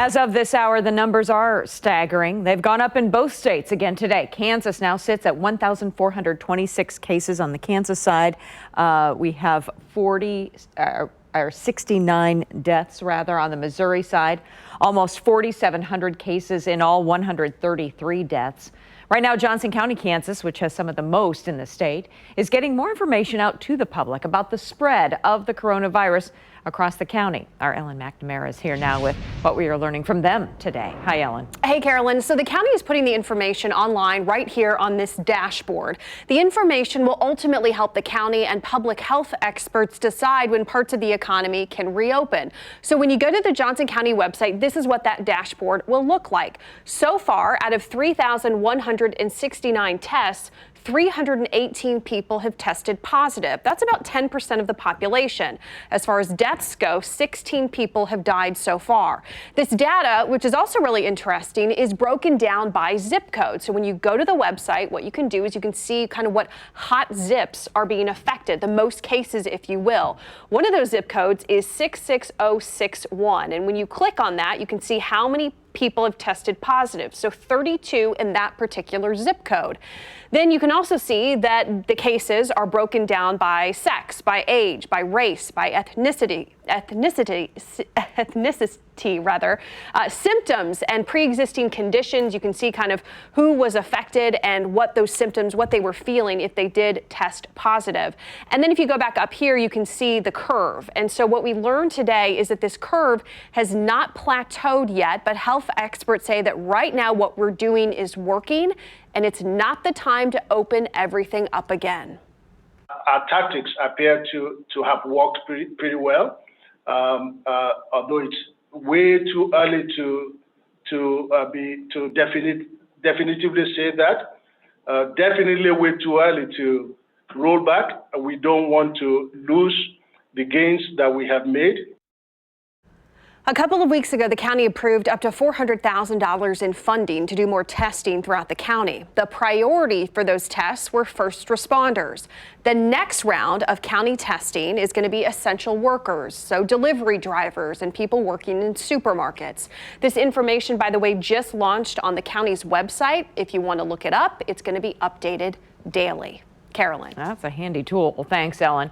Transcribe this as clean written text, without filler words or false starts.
As of this hour, the numbers are staggering. They've gone up in both states again today. Kansas now sits at 1,426 cases on the Kansas side. We have 69 deaths rather on the Missouri side. Almost 4,700 cases in all, 133 deaths. Right now, Johnson County, Kansas, which has some of the most in the state, is getting more information out to the public about the spread of the coronavirus across the county. Our Ellen McNamara is here now with what we are learning from them today. Hi, Ellen. Hey, Carolyn. So the county is putting the information online right here on this dashboard. The information will ultimately help the county and public health experts decide when parts of the economy can reopen. So when you go to the Johnson County website, this is what that dashboard will look like. So far, out of 3,169 tests, 318 people have tested positive. That's about 10% of the population. As far as deaths go, 16 people have died so far. This data, which is also really interesting, is broken down by zip code. So when you go to the website, what you can do is you can see kind of what hot zips are being affected, the most cases, if you will. One of those zip codes is 66061. And when you click on that, you can see how many people have tested positive, so 32 in that particular zip code. Then you can also see that the cases are broken down by sex, by age, by race, by ethnicity, symptoms and pre-existing conditions. You can see kind of who was affected and what those symptoms, what they were feeling if they did test positive. And then if you go back up here, you can see the curve. And so what we learned today is that this curve has not plateaued yet, but health experts say that right now what we're doing is working and it's not the time to open everything up again. Our tactics appear to have worked pretty well, although it's way too early to definitively say that. Definitely way too early to roll back. We don't want to lose the gains that we have made. A couple of weeks ago, the county approved up to $400,000 in funding to do more testing throughout the county. The priority for those tests were first responders. The next round of county testing is going to be essential workers, so delivery drivers and people working in supermarkets. This information, by the way, just launched on the county's website. If you want to look it up, it's going to be updated daily. Carolyn. That's a handy tool. Well, thanks, Ellen.